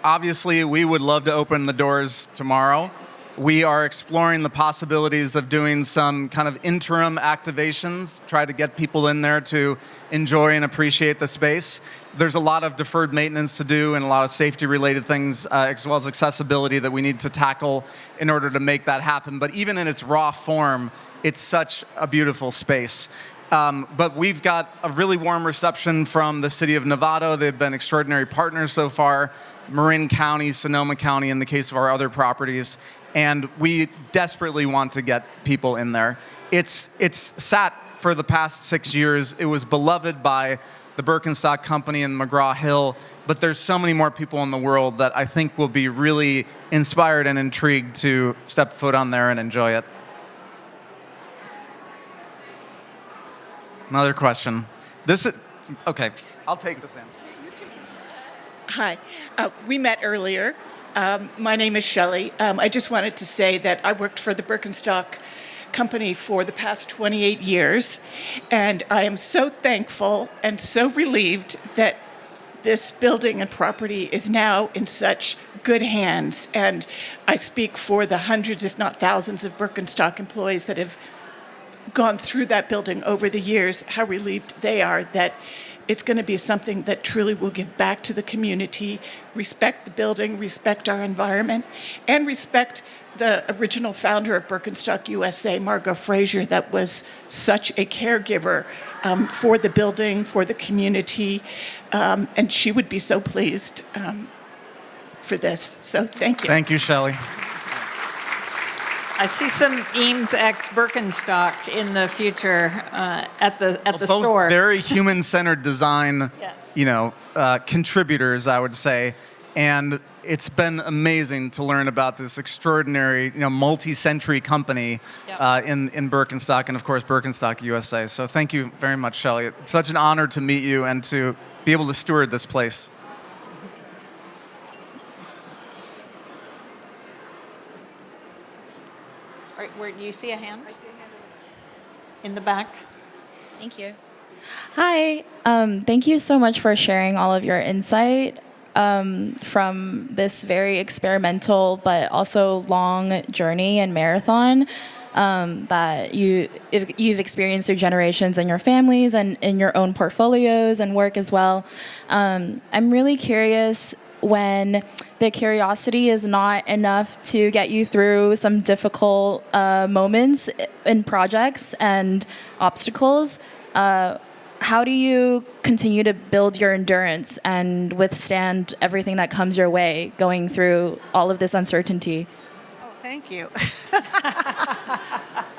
Obviously, we would love to open the doors tomorrow. We are exploring the possibilities of doing some kind of interim activations, try to get people in there to enjoy and appreciate the space. There's a lot of deferred maintenance to do and a lot of safety-related things, as well as accessibility that we need to tackle in order to make that happen. But even in its raw form, it's such a beautiful space. But we've got a really warm reception from the city of Novato. They've been extraordinary partners so far. Marin County, Sonoma County, in the case of our other properties. And we desperately want to get people in there. It's sat for the past 6 years. It was beloved by the Birkenstock company in McGraw-Hill, but there's so many more people in the world that I think will be really inspired and intrigued to step foot on there and enjoy it. Another question. Okay, I'll take this answer. Hi, we met earlier. My name is Shelley. I just wanted to say that I worked for the Birkenstock company for the past 28 years, and I am so thankful and so relieved that this building and property is now in such good hands. And I speak for the hundreds, if not thousands, of Birkenstock employees that have gone through that building over the years, how relieved they are that it's going to be something that truly will give back to the community, respect the building, respect our environment, and respect the original founder of Birkenstock USA, Margot Fraser, that was such a caregiver for the building, for the community, and she would be so pleased for this. So thank you. Thank you, Shelley. I see some Eames X Birkenstock in the future at the Both store. very human-centered design, Yes. contributors, I would say. And it's been amazing to learn about this extraordinary, multi-century company in Birkenstock, and of course Birkenstock USA. So thank you very much, Shelley. It's such an honor to meet you and to be able to steward this place. All right, where do you see a hand? I see a hand in the back. Thank you. Hi. Thank you so much for sharing all of your insight from this very experimental but also long journey and marathon that you've experienced through generations in your families and in your own portfolios and work as well. I'm really curious, when the curiosity is not enough to get you through some difficult moments in projects and obstacles, how do you continue to build your endurance and withstand everything that comes your way going through all of this uncertainty? Oh, thank you.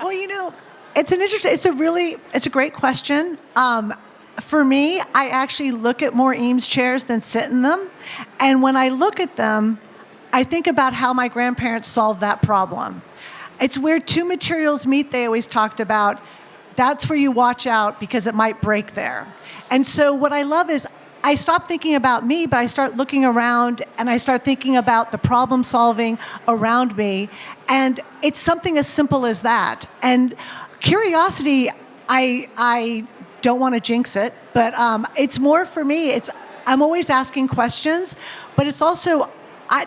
Well, it's a great question. For me, I actually look at more Eames chairs than sit in them. And when I look at them, I think about how my grandparents solved that problem. It's where two materials meet, they always talked about. That's where you watch out because it might break there. And so what I love is I stop thinking about me, but I start looking around and I start thinking about the problem solving around me. And it's something as simple as that. And curiosity, I don't want to jinx it, but it's more for me. I'm always asking questions, but it's also,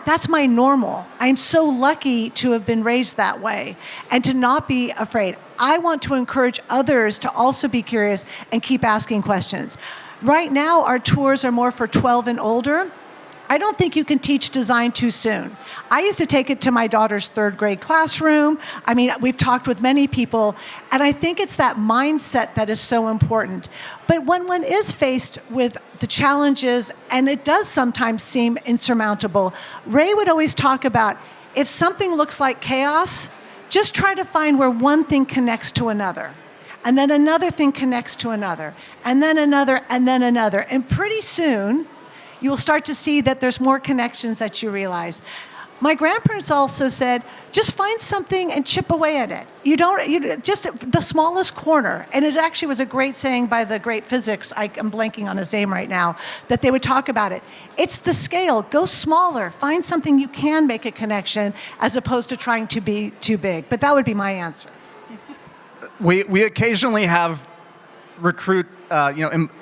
that's my normal. I'm so lucky to have been raised that way and to not be afraid. I want to encourage others to also be curious and keep asking questions. Right now, our tours are more for 12 and older. I don't think you can teach design too soon. I used to take it to my daughter's third grade classroom. I mean, we've talked with many people, and I think it's that mindset that is so important. But when one is faced with the challenges, and it does sometimes seem insurmountable, Ray would always talk about, if something looks like chaos, just try to find where one thing connects to another. And then another thing connects to another, and then another, and then another. And pretty soon, you'll start to see that there's more connections that you realize. My grandparents also said, just find something and chip away at it. Just the smallest corner. And it actually was a great saying by the great physics, I'm blanking on his name right now, that they would talk about it. It's the scale, go smaller, find something you can make a connection as opposed to trying to be too big. But that would be my answer. We occasionally have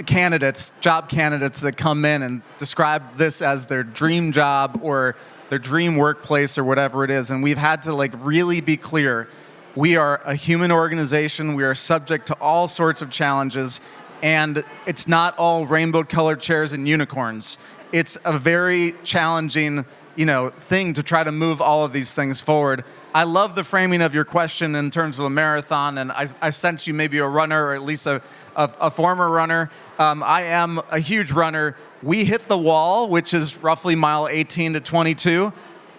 candidates, job candidates that come in and describe this as their dream job or their dream workplace or whatever it is. And we've had to really be clear. We are a human organization. We are subject to all sorts of challenges. And it's not all rainbow colored chairs and unicorns. It's a very challenging, thing to try to move all of these things forward. I love the framing of your question in terms of a marathon, and I sense you may be a runner, or at least a former runner. I am a huge runner. We hit the wall, which is roughly mile 18 to 22,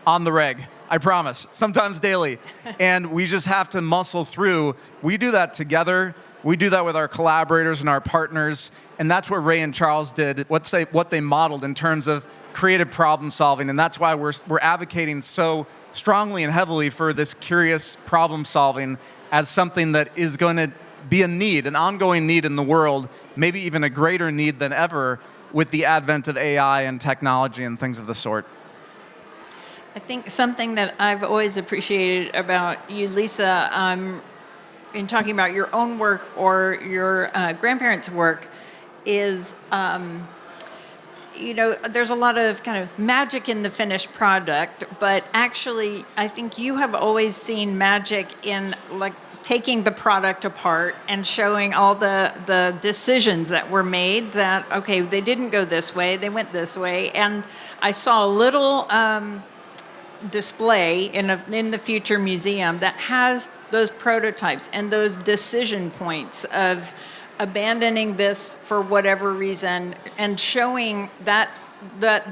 on the reg. I promise, sometimes daily. And we just have to muscle through. We do that together. We do that with our collaborators and our partners. And that's what Ray and Charles did, what they modeled in terms of creative problem solving. And that's why we're advocating so strongly and heavily for this curious problem solving as something that is going to be a need, an ongoing need in the world, maybe even a greater need than ever with the advent of AI and technology and things of the sort. I think something that I've always appreciated about you, Llisa, in talking about your own work or your grandparents' work is there's a lot of kind of magic in the finished product, but actually, I think you have always seen magic in like taking the product apart and showing all the decisions that were made that, okay, they didn't go this way, they went this way. And I saw a little display in the Future Museum that has those prototypes and those decision points of abandoning this for whatever reason and showing that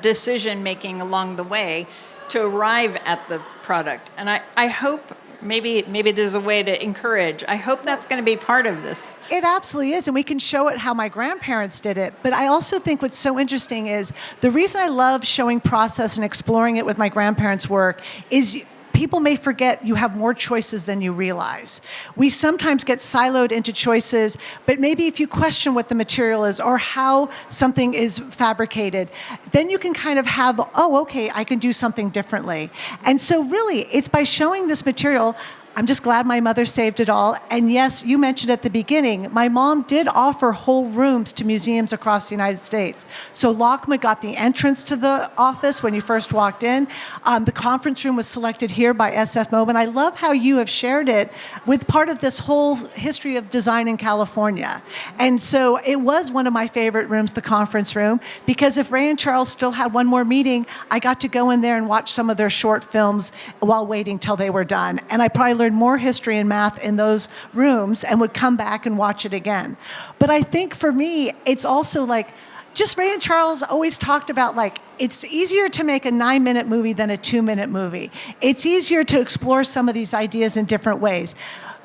decision making along the way to arrive at the product. And I hope maybe there's a way to encourage. I hope that's going to be part of this. It absolutely is, and we can show it how my grandparents did it. But I also think what's so interesting is the reason I love showing process and exploring it with my grandparents' work is people may forget you have more choices than you realize. We sometimes get siloed into choices, but maybe if you question what the material is or how something is fabricated, then you can kind of have, oh, okay, I can do something differently. And so really, it's by showing this material. I'm just glad my mother saved it all. And yes, you mentioned at the beginning, my mom did offer whole rooms to museums across the United States. So LACMA got the entrance to the office when you first walked in. The conference room was selected here by SFMOMA. And I love how you have shared it with part of this whole history of design in California. And so it was one of my favorite rooms, the conference room, because if Ray and Charles still had one more meeting, I got to go in there and watch some of their short films while waiting till they were done. And I probably learned more history and math in those rooms and would come back and watch it again. But I think for me, it's also like, just Ray and Charles always talked about like, it's easier to make a 9-minute movie than a 2-minute movie. It's easier to explore some of these ideas in different ways.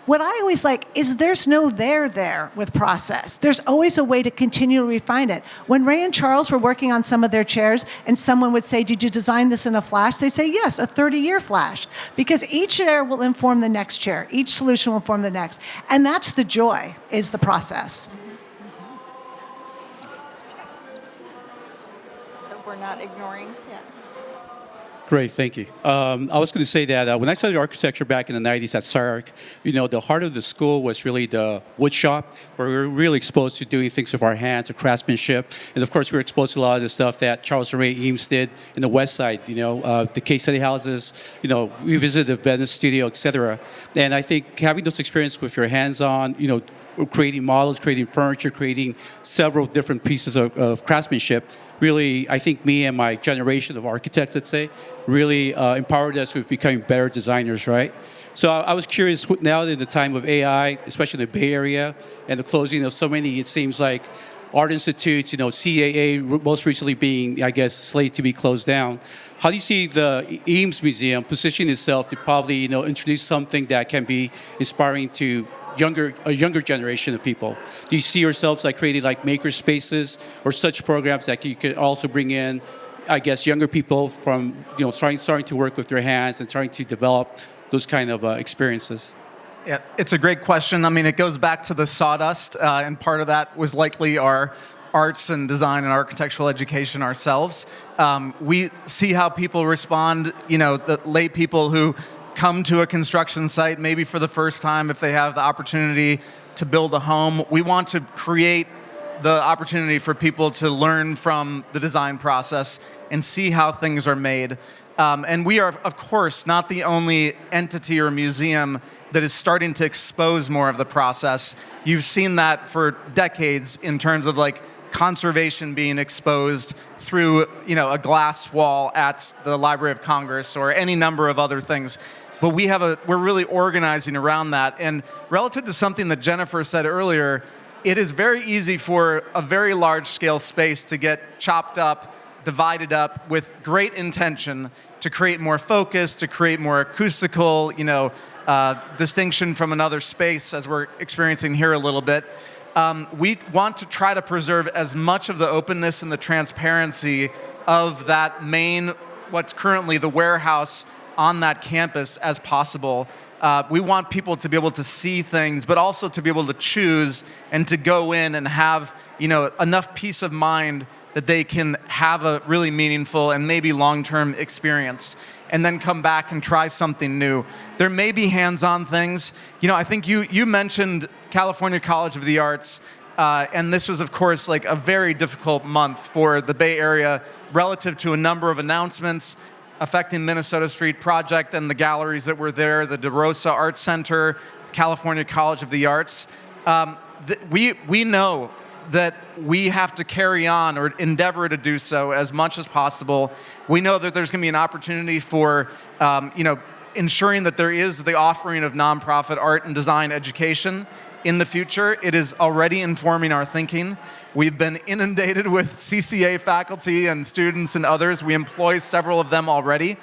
What I always like is there's no there with process. There's always a way to continually refine it. When Ray and Charles were working on some of their chairs and someone would say, did you design this in a flash? They say, yes, a 30-year flash. Because each chair will inform the next chair. Each solution will inform the next. And that's the joy, is the process. Hope we're not ignoring. Yeah. Great, thank you. I was going to say that when I studied architecture back in the 90s at SARC, the heart of the school was really the wood shop, where we were really exposed to doing things with our hands, the craftsmanship. And of course, we were exposed to a lot of the stuff that Charles and Ray Eames did in the West Side, the case study houses, we visited the Venice studio, etc. And I think having those experiences with your hands on, creating models, creating furniture, creating several different pieces of craftsmanship, really, I think me and my generation of architects, let's say, really empowered us with becoming better designers, right? So I was curious, now in the time of AI, especially in the Bay Area, and the closing of so many, it seems like art institutes, CAA most recently being, I guess, slated to be closed down. How do you see the Eames Museum positioning itself to probably, introduce something that can be inspiring to a younger generation of people? Do you see yourselves like creating like maker spaces or such programs that you could also bring in, I guess, younger people from, starting to work with their hands and trying to develop those kind of experiences? Yeah, it's a great question. I mean, it goes back to the sawdust, and part of that was likely our arts and design and architectural education ourselves. We see how people respond, the lay people who come to a construction site maybe for the first time if they have the opportunity to build a home. We want to create the opportunity for people to learn from the design process and see how things are made. And we are, of course, not the only entity or museum that is starting to expose more of the process. You've seen that for decades in terms of like conservation being exposed through, a glass wall at the Library of Congress or any number of other things. But we're really organizing around that. And relative to something that Jennifer said earlier, it is very easy for a very large scale space to get chopped up, divided up with great intention to create more focus, to create more acoustical, distinction from another space, as we're experiencing here a little bit. We want to try to preserve as much of the openness and the transparency of that what's currently the warehouse on that campus as possible. We want people to be able to see things, but also to be able to choose and to go in and have, enough peace of mind that they can have a really meaningful and maybe long-term experience and then come back and try something new. There may be hands-on things. I think you mentioned California College of the Arts. And this was, of course, like a very difficult month for the Bay Area relative to a number of announcements affecting Minnesota Street Project and the galleries that were there, the DeRosa Art Center, California College of the Arts. We know that we have to carry on or endeavor to do so as much as possible. We know that there's going to be an opportunity for, ensuring that there is the offering of nonprofit art and design education in the future. It is already informing our thinking. We've been inundated with CCA faculty and students and others. We employ several of them already.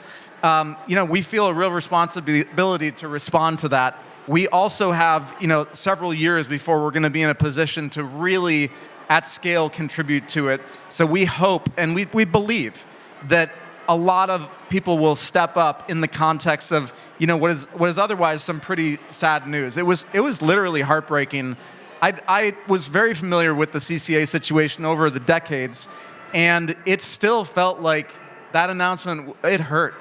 We feel a real responsibility to respond to that. We also have, several years before we're going to be in a position to really, at scale, contribute to it. So we hope and we believe that a lot of people will step up in the context of, what is otherwise some pretty sad news. It was literally heartbreaking. I was very familiar with the CCA situation over the decades, and it still felt like that announcement, it hurt.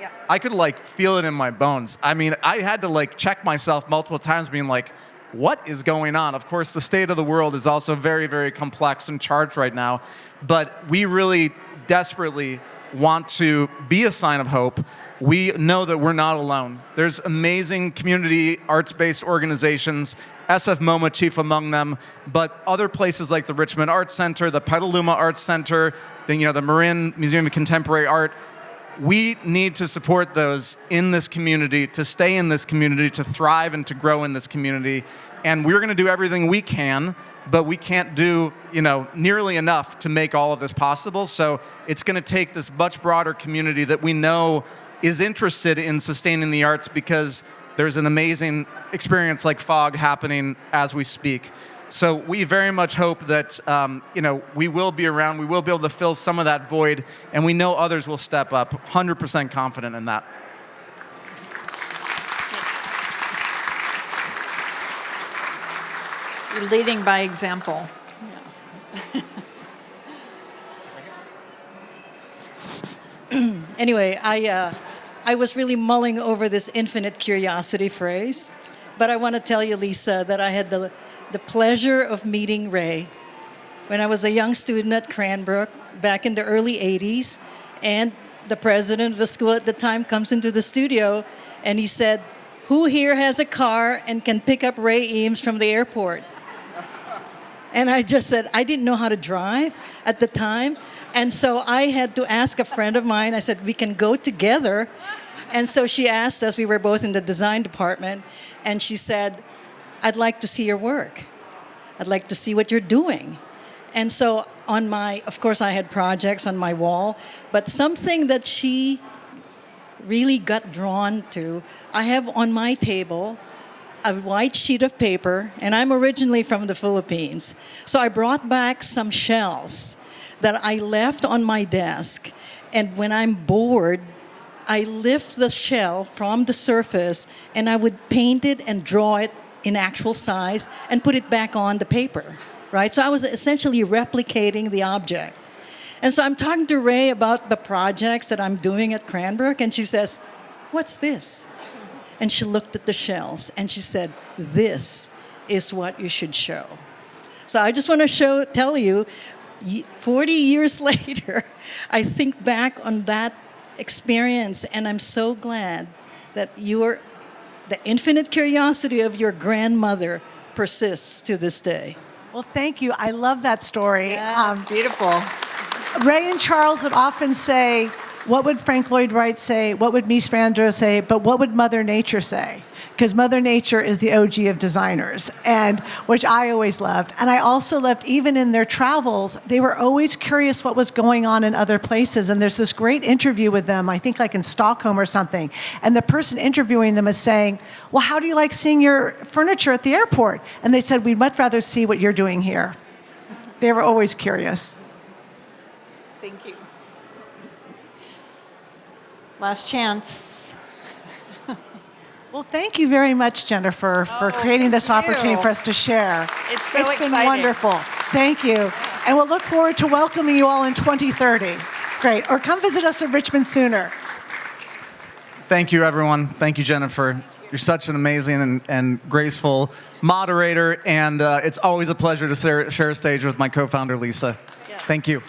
Yeah. I could feel it in my bones. I mean, I had to check myself multiple times being like, what is going on? Of course, the state of the world is also very, very complex and charged right now, but we really desperately want to be a sign of hope. We know that we're not alone. There's amazing community arts-based organizations, SFMOMA chief among them, but other places like the Richmond Arts Center, the Petaluma Arts Center, the Marin Museum of Contemporary Art. We need to support those in this community, to stay in this community, to thrive and to grow in this community. And we're going to do everything we can, but we can't do, nearly enough to make all of this possible. So it's going to take this much broader community that we know is interested in sustaining the arts, because there's an amazing experience like FOG happening as we speak. So we very much hope that, we will be around, we will be able to fill some of that void, and we know others will step up. 100% confident in that. You're leading by example. Anyway, I was really mulling over this infinite curiosity phrase, but I want to tell you, Llisa, that I had the pleasure of meeting Ray when I was a young student at Cranbrook back in the early 80s, and the president of the school at the time comes into the studio and he said, "Who here has a car and can pick up Ray Eames from the airport?" And I just said, I didn't know how to drive at the time. And so I had to ask a friend of mine, I said, we can go together. And so she asked us, we were both in the design department, and she said, I'd like to see your work. I'd like to see what you're doing. And so of course I had projects on my wall, but something that she really got drawn to, I have on my table a white sheet of paper, and I'm originally from the Philippines. So I brought back some shells that I left on my desk, and when I'm bored, I lift the shell from the surface and I would paint it and draw it in actual size and put it back on the paper, right? So I was essentially replicating the object. And so I'm talking to Ray about the projects that I'm doing at Cranbrook, and she says, "What's this?" And she looked at the shells and she said, "This is what you should show." So I just want to tell you, 40 years later, I think back on that experience, and I'm so glad that the infinite curiosity of your grandmother persists to this day. Well, thank you. I love that story. Yeah, beautiful. Ray and Charles would often say, what would Frank Lloyd Wright say? What would Mies van der Rohe say? But what would Mother Nature say? Because Mother Nature is the OG of designers, and which I always loved. And I also loved, even in their travels, they were always curious what was going on in other places. And there's this great interview with them, I think in Stockholm or something. And the person interviewing them is saying, well, how do you like seeing your furniture at the airport? And they said, we'd much rather see what you're doing here. They were always curious. Thank you. Last chance. Well, thank you very much, Jennifer, for creating this opportunity for us to share. It's so It's exciting. been wonderful. Thank you. And we'll look forward to welcoming you all in 2030. Great. Or come visit us in Richmond sooner. Thank you, everyone. Thank you, Jennifer. You're such an amazing and graceful moderator, and it's always a pleasure to share a stage with my co-founder, Llisa. Thank you.